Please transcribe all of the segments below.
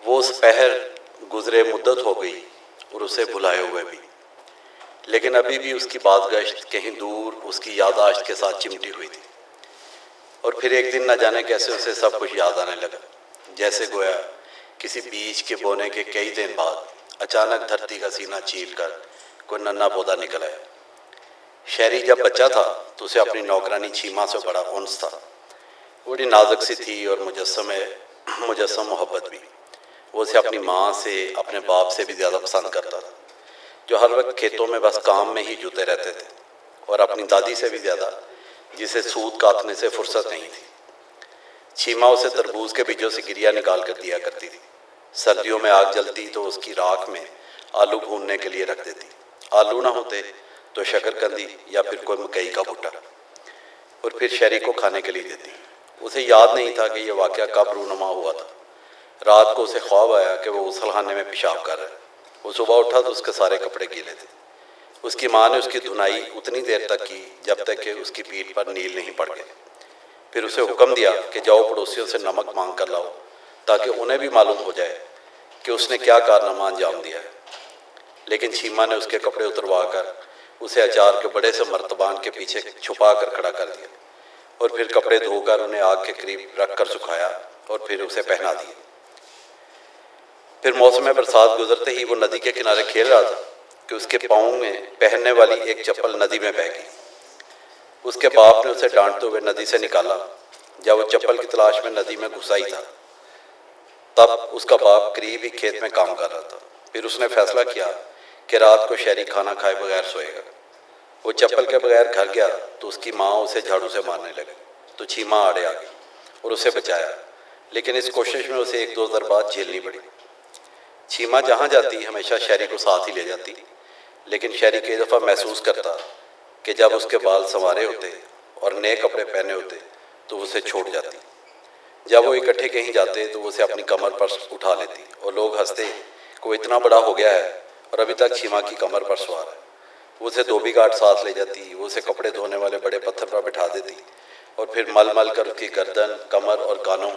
वो दोपहर गुजरे मुद्दत हो गई और उसे भुलाए हुए भी, लेकिन अभी भी उसकी बादगश्त कहीं दूर उसकी याददाश्त के साथ चिमटी हुई थी। और फिर एक दिन न जाने कैसे उसे सब कुछ याद आने लगा, जैसे गोया किसी बीज के बोने के कई दिन बाद अचानक धरती का सीना चीर कर कोई नन्हा पौधा निकल आया। शहरी जब बच्चा था तो उसे अपनी नौकरानी छीमा से बड़ा उन्स था। बड़ी नाजुक सी थी और मुजस्सम मोहब्बत भी। वो उसे अपनी माँ से, अपने बाप से भी ज़्यादा पसंद करता था, जो हर वक्त खेतों में बस काम में ही जुटे रहते थे, और अपनी दादी से भी ज़्यादा, जिसे सूत काटने से फुर्सत नहीं थी। छीमा उसे तरबूज के बीजों से गिरिया निकाल कर दिया करती थी। सर्दियों में आग जलती तो उसकी राख में आलू भूनने के लिए रख देती। आलू ना होते तो शकरकंदी या फिर कोई मकई का भुट्टा, और फिर शहरी को खाने के लिए देती। उसे याद नहीं था कि यह वाक़या कब रूनुमा हुआ था। रात को उसे ख्वाब आया कि वो गुसलखाने में पेशाब कर रहा है। वो सुबह उठा तो उसके सारे कपड़े गीले थे। उसकी माँ ने उसकी धुनाई उतनी देर तक की जब तक कि उसकी पीठ पर नील नहीं पड़ गए। फिर उसे हुक्म दिया कि जाओ पड़ोसियों से नमक मांग कर लाओ, ताकि उन्हें भी मालूम हो जाए कि उसने क्या कारनामा अंजाम दिया है। लेकिन छीमा ने उसके कपड़े उतरवा कर उसे अचार के बड़े से मर्तबान के पीछे छुपा कर खड़ा कर दिया, और फिर कपड़े धोकर उन्हें आग के करीब रख कर सुखाया और फिर उसे पहना दिया। फिर मौसम बरसात गुजरते ही वो नदी के किनारे खेल रहा था कि उसके पाँव में पहनने वाली एक चप्पल नदी में बह गई। उसके बाप ने उसे डांटते हुए नदी से निकाला। जब वो चप्पल की तलाश में नदी में घुसा ही था, तब उसका बाप करीब ही खेत में काम कर रहा था। फिर उसने फैसला किया कि रात को शहरी खाना खाए बगैर सोएगा। वो चप्पल के बगैर घर गया तो उसकी माँ उसे झाड़ू से मारने लगी, तो छीमा आड़े आ गई और उसे बचाया, लेकिन इस कोशिश में उसे एक दो दरबार झेलनी पड़ी। छीमा जहाँ जाती हमेशा शहरी को साथ ही ले जाती, लेकिन शहरी कई दफ़ा महसूस करता कि जब उसके बाल संवारे होते और नए कपड़े पहने होते तो उसे छोड़ जाती। जब वो इकट्ठे कहीं जाते तो उसे अपनी कमर पर उठा लेती और लोग हंसते कि वो इतना बड़ा हो गया है और अभी तक छीमा की कमर पर सवार है। वो उसे धोबी घाट साथ ले जाती, वो उसे कपड़े धोने वाले बड़े पत्थर पर बिठा देती और फिर मल मल कर उसकी गर्दन, कमर और कानों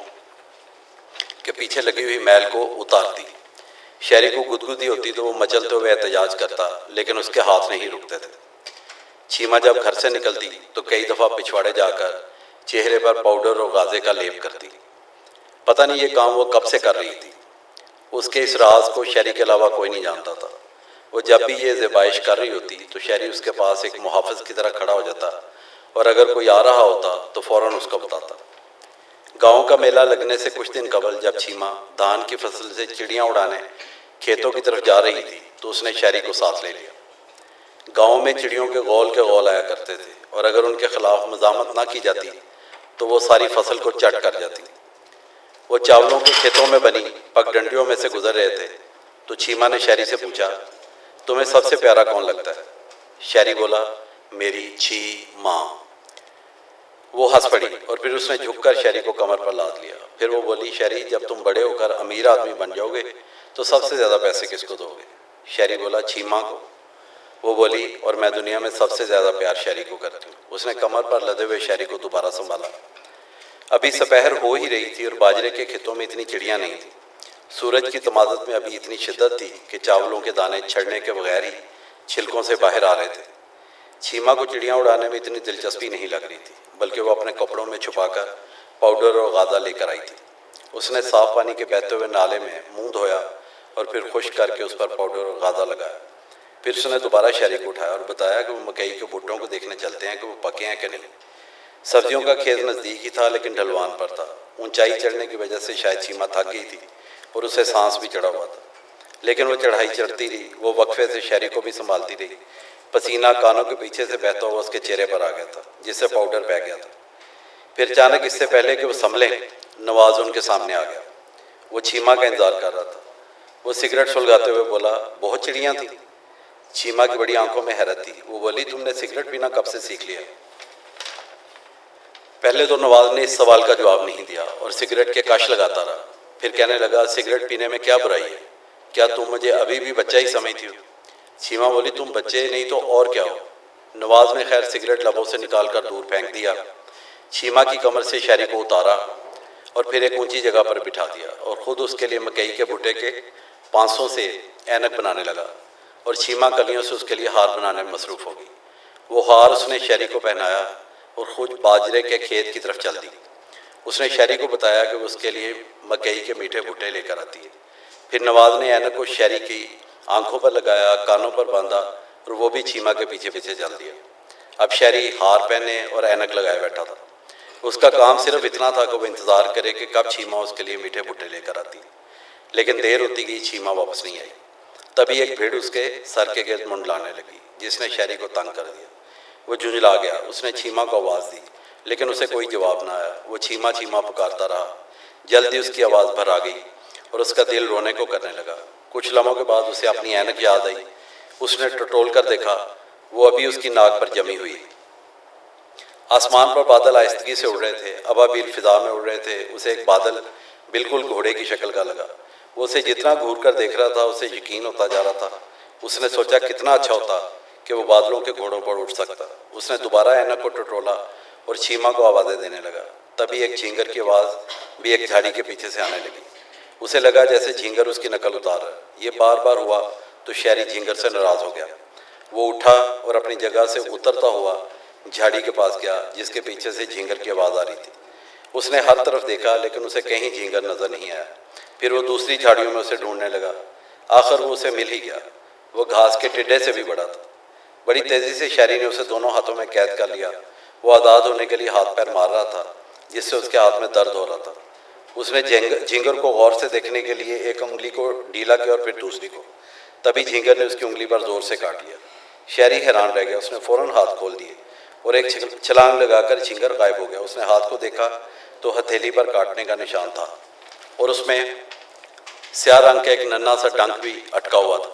के पीछे लगी हुई मैल को उतारती। शहरी को गुदगुदी होती तो वो मचलते हुए एहतजाज करता, लेकिन उसके हाथ नहीं रुकते थे। छीमा जब घर से निकलती तो कई दफ़ा पिछवाड़े जाकर चेहरे पर पाउडर और गाजे का लेप करती। पता नहीं ये काम वो कब से कर रही थी। उसके इस राज को शहरी के अलावा कोई नहीं जानता था। वो जब भी ये ज़बाइश कर रही होती तो शहरी उसके पास एक मुहाफ़िज़ की तरह खड़ा हो जाता, और अगर कोई आ रहा होता तो फ़ौरन उसको बताता। गांव का मेला लगने से कुछ दिन कबल जब छीमा धान की फसल से चिड़ियाँ उड़ाने खेतों की तरफ जा रही थी तो उसने शहरी को साथ ले लिया। गांव में चिड़ियों के गौल आया करते थे, और अगर उनके खिलाफ मजामत ना की जाती तो वो सारी फसल को चट कर जाती। वो चावलों के खेतों में बनी पगडंडियों में से गुजर रहे थे तो छीमा ने शहरी से पूछा, तुम्हें सबसे प्यारा कौन लगता है? शहरी बोला, मेरी छी माँ। वो हंस पड़ी और फिर उसने झुककर शहरी को कमर पर लाद लिया। फिर वो बोली, शहरी, जब तुम बड़े होकर अमीर आदमी बन जाओगे तो सबसे ज़्यादा पैसे किसको दोगे? शहरी बोला, छीमा को। वो बोली, और मैं दुनिया में सबसे ज़्यादा प्यार शहरी को करती हूँ। उसने कमर पर लदे हुए शहरी को दोबारा संभाला। अभी दोपहर हो ही रही थी और बाजरे के खेतों में इतनी चिड़ियाँ नहीं थी। सूरज की तमादत में अभी इतनी शिद्दत थी कि चावलों के दाने छड़ने के बगैर ही छिलकों से बाहर आ रहे थे। छीमा को चिड़ियाँ उड़ाने में इतनी दिलचस्पी नहीं लग रही थी, बल्कि वो अपने कपड़ों में छुपाकर पाउडर और गादा लेकर आई थी। उसने साफ पानी के बहते हुए नाले में मुंह धोया और फिर खुश्क करके उस पर पाउडर और गादा लगाया। फिर उसने दोबारा शहरी को उठाया और बताया कि वो मकई के भुट्टों को देखने चलते हैं कि वो पके हैं कि नहीं। सब्जियों का खेत नज़दीक ही था, लेकिन ढलवान पर था। ऊंचाई चढ़ने की वजह से शायद छीमा थक गई थी और उसे सांस भी चढ़ा हुआ था, लेकिन वो चढ़ाई चढ़ती रही। वो वक्फे से शहरी को भी संभालती रही। पसीना कानों के पीछे से बहता हुआ उसके चेहरे पर आ गया था, जिससे पाउडर बह गया था। फिर अचानक, इससे पहले कि वो संभले, नवाज उनके सामने आ गया। वो छीमा का इंतजार कर रहा था। वो सिगरेट सुलगाते हुए बोला, बहुत चिड़ियाँ थी। छीमा की बड़ी आंखों में हैरत थी। वो बोली, तुमने सिगरेट पीना कब से सीख लिया? पहले तो नवाज ने इस सवाल का जवाब नहीं दिया और सिगरेट के कश लगाता रहा। फिर कहने लगा, सिगरेट पीने में क्या बुराई है? क्या तुम मुझे अभी भी बच्चा ही समझती हो? छीमा बोली, तुम बच्चे नहीं तो और क्या हो? नवाज ने खैर सिगरेट लबों से निकाल कर दूर फेंक दिया। छीमा की कमर से शहरी को उतारा और फिर एक ऊंची जगह पर बिठा दिया और ख़ुद उसके लिए मकई के भुट्टे के 500 से ऐनक बनाने लगा और छीमा कलियों से उसके लिए हार बनाने में मसरूफ़ हो गई। वो हार उसने शहरी को पहनाया और ख़ुद बाजरे के खेत की तरफ चल दी। उसने शहरी को बताया कि वो उसके लिए मकई के मीठे भुट्टे लेकर आती है। फिर नवाज ने ऐनक को शहरी की आंखों पर लगाया, कानों पर बांधा और वो भी छीमा के पीछे पीछे चल दिया। अब शहरी हार पहने और ऐनक लगाए बैठा था। उसका काम सिर्फ इतना था कि वो इंतज़ार करे कि कब छीमा उसके लिए मीठे भुट्टे लेकर आती है। लेकिन देर होती गई, छीमा वापस नहीं आई। तभी एक भीड़ उसके सर के गिर्द मुंडलाने लगी, जिसने शहरी को तंग कर दिया। वो झुंझला गया। उसने छीमा को आवाज़ दी, लेकिन उसे कोई जवाब ना आया। वो छीमा छीमा पुकारता रहा। जल्दी उसकी आवाज़ भर आ गई और उसका दिल रोने को करने लगा। कुछ लम्हों के बाद उसे अपनी ऐनक याद आई। उसने टटोल कर देखा, वो अभी उसकी नाक पर जमी हुई। आसमान पर बादल आहिस्तगी से उड़ रहे थे, अबाबील फिजा में उड़ रहे थे। उसे एक बादल बिल्कुल घोड़े की शक्ल का लगा। वो उसे जितना घूर कर देख रहा था, उसे यकीन होता जा रहा था। उसने सोचा कितना अच्छा होता कि वो बादलों के घोड़ों पर उठ सकता। उसने दोबारा ऐनक को टटोला और छीमा को आवाज़ें देने लगा। तभी एक झींगर की आवाज़ भी एक झाड़ी के पीछे से आने लगी। उसे लगा जैसे झींगर उसकी नकल उतार रहा है। ये बार बार हुआ तो शहरी झींगर से नाराज़ हो गया। वो उठा और अपनी जगह से उतरता हुआ झाड़ी के पास गया, जिसके पीछे से झींगर की आवाज़ आ रही थी। उसने हर तरफ देखा, लेकिन उसे कहीं झींगर नज़र नहीं आया। फिर वो दूसरी झाड़ियों में उसे ढूंढने लगा। आखिर वो उसे मिल ही गया। वो घास के टिड्डे से भी बड़ा था। बड़ी तेज़ी से शहरी ने उसे दोनों हाथों में कैद कर लिया। वो आज़ाद होने के लिए हाथ पैर मार रहा था, जिससे उसके हाथ में दर्द हो रहा था। उसने झींगर को गौर से देखने के लिए एक उंगली को ढीला किया और फिर दूसरी को। तभी झींगर ने उसकी उंगली पर जोर से काट लिया। शहरी हैरान रह गया। उसने फ़ौरन हाथ खोल दिए और एक छलांग लगाकर झींगर गायब हो गया। उसने हाथ को देखा तो हथेली पर काटने का निशान था और उसमें स्याह रंग का एक नन्हा सा डंक भी अटका हुआ था।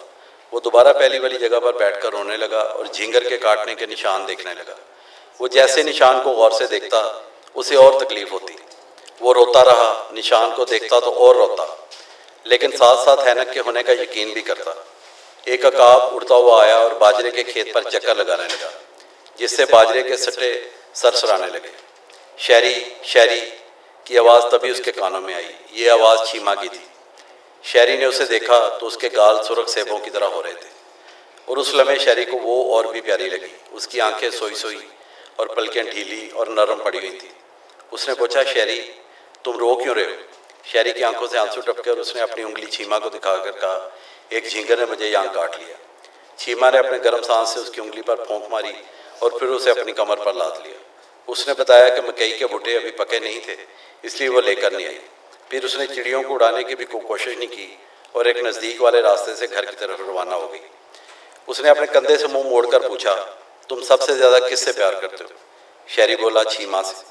वो दोबारा पहली वाली जगह पर बैठकर रोने लगा और झींगर के काटने के निशान देखने लगा। वो जैसे निशान को गौर से देखता, उसे और तकलीफ होती। वो रोता रहा, निशान को देखता तो और रोता, लेकिन साथ साथ ऐनक के होने का यकीन भी करता। एक अकाब उड़ता हुआ आया और बाजरे के खेत पर चक्कर लगाने लगा, जिससे बाजरे के सट्टे सरसराने लगे। शहरी शहरी की आवाज़ तभी उसके कानों में आई। ये आवाज़ छीमा की थी। शहरी ने उसे देखा तो उसके गाल सुर्ख सेबों की तरह हो रहे थे और उस लम्हे शहरी को वो और भी प्यारी लगी। उसकी आंखें सोई सोई और पलकें ढीली और नरम पड़ी हुई थी। उसने पूछा, शहरी तुम रो क्यों रहे हो? शहरी की आंखों से आंसू टपके और उसने अपनी उंगली छीमा को दिखाकर कहा, एक झींगर ने मुझे यहाँ काट लिया। छीमा ने अपने गर्म सांस से उसकी उंगली पर फूंक मारी और फिर उसे अपनी कमर पर लाद लिया। उसने बताया कि मकई के भुट्टे अभी पके नहीं थे, इसलिए वो लेकर नहीं आई। फिर उसने चिड़ियों को उड़ाने की भी कोई कोशिश नहीं की और एक नज़दीक वाले रास्ते से घर की तरफ रवाना हो गई। उसने अपने कंधे से मुंह मोड़कर पूछा, तुम सबसे ज़्यादा किससे प्यार करते हो? शहरी बोला, छीमा से।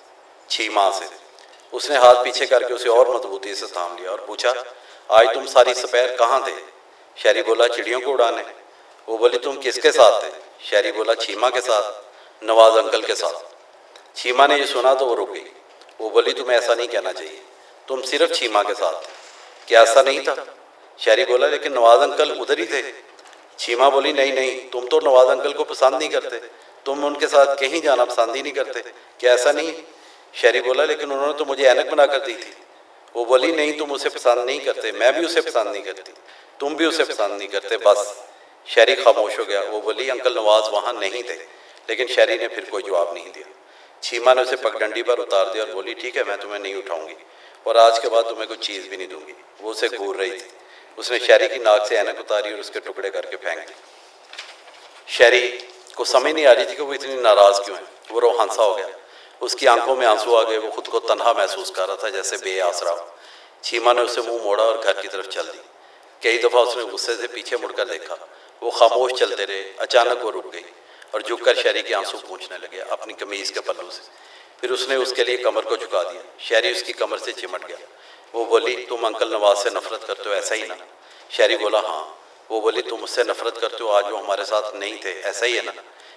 छीमा से। उसने हाथ पीछे करके उसे और मजबूती से थाम लिया और पूछा, आज तुम सारी दोपहर कहाँ थे? शहरी बोला, चिड़ियों को उड़ाने। वो बोली, तुम किसके साथ थे? शहरी बोला, छीमा के साथ, नवाज अंकल के साथ। छीमा ने ये सुना तो वो रुक गई। वो बोली, तुम्हें ऐसा नहीं कहना चाहिए, तुम सिर्फ छीमा के साथ थे। क्या ऐसा नहीं था? शहरी बोला, लेकिन नवाज अंकल उधर ही थे। छीमा बोली, नहीं नहीं, तुम तो नवाज अंकल को पसंद नहीं करते, तुम उनके साथ कहीं जाना पसंद ही नहीं करते। क्या ऐसा नहीं? शहरी बोला, लेकिन उन्होंने तो मुझे ऐनक बना कर दी थी। वो बोली, नहीं, तुम उसे पसंद नहीं करते, मैं भी उसे पसंद नहीं करती, तुम भी उसे पसंद नहीं करते, बस। शहरी खामोश हो गया। वो बोली, अंकल नवाज वहाँ नहीं थे। लेकिन शहरी ने फिर कोई जवाब नहीं दिया। छीमा ने उसे पगडंडी पर उतार दिया और बोली, ठीक है, मैं तुम्हें नहीं उठाऊंगी और आज के बाद तुम्हें कोई चीज़ भी नहीं दूंगी। वो उसे घूर रही थी। उसने शहरी की नाक से ऐनक उतारी और उसके टुकड़े करके फेंक दी। शहरी को समझ नहीं आ रही थी कि वो इतनी नाराज़ क्यों है। वो रोहांसा हो गया। उसकी आंखों में आंसू आ गए। वो खुद को तन्हा महसूस कर रहा था, जैसे बेआसरा हो। छीमा ने उसे मुंह मोड़ा और घर की तरफ चल दी। कई दफ़ा उसने गुस्से से पीछे मुड़कर देखा। वो खामोश चलते रहे। अचानक वो रुक गई और झुककर शहरी के आंसू पोंछने लगे अपनी कमीज़ के पल्लू से। फिर उसने उसके लिए कमर को झुका दिया। शहरी उसकी कमर से चिमट गया। वो बोली, तुम अंकल नवाज से नफरत करते हो, ऐसा ही ना? शहरी बोला, हाँ। वो बोली, तुम उससे नफरत करते हो, आज वो हमारे साथ नहीं थे, ऐसा ही है ना?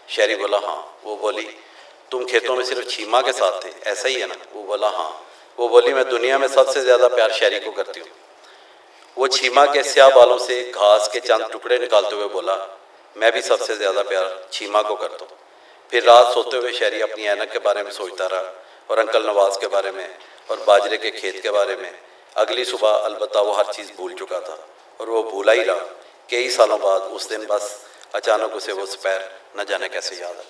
शहरी बोला, हाँ। वो बोली, तुम खेतों में सिर्फ छीमा के साथ थे, ऐसा ही है ना? वो बोला, हाँ। वो बोली, मैं दुनिया में सबसे ज़्यादा प्यार शहरी को करती हूँ। वो छीमा के स्याह बालों से घास के चंद टुकड़े निकालते हुए बोला, मैं भी सबसे ज़्यादा प्यार छीमा को करता हूँ। फिर रात सोते हुए शहरी अपनी ऐनक के बारे में सोचता रहा। और अंकल नवाज़ के बारे में और बाजरे के खेत के बारे में। अगली सुबह अलबत्ता वो हर चीज़ भूल चुका था, और वो भूला ही रहा। कई सालों बाद उस दिन बस अचानक उसे वो सपैर न जाने कैसे याद है।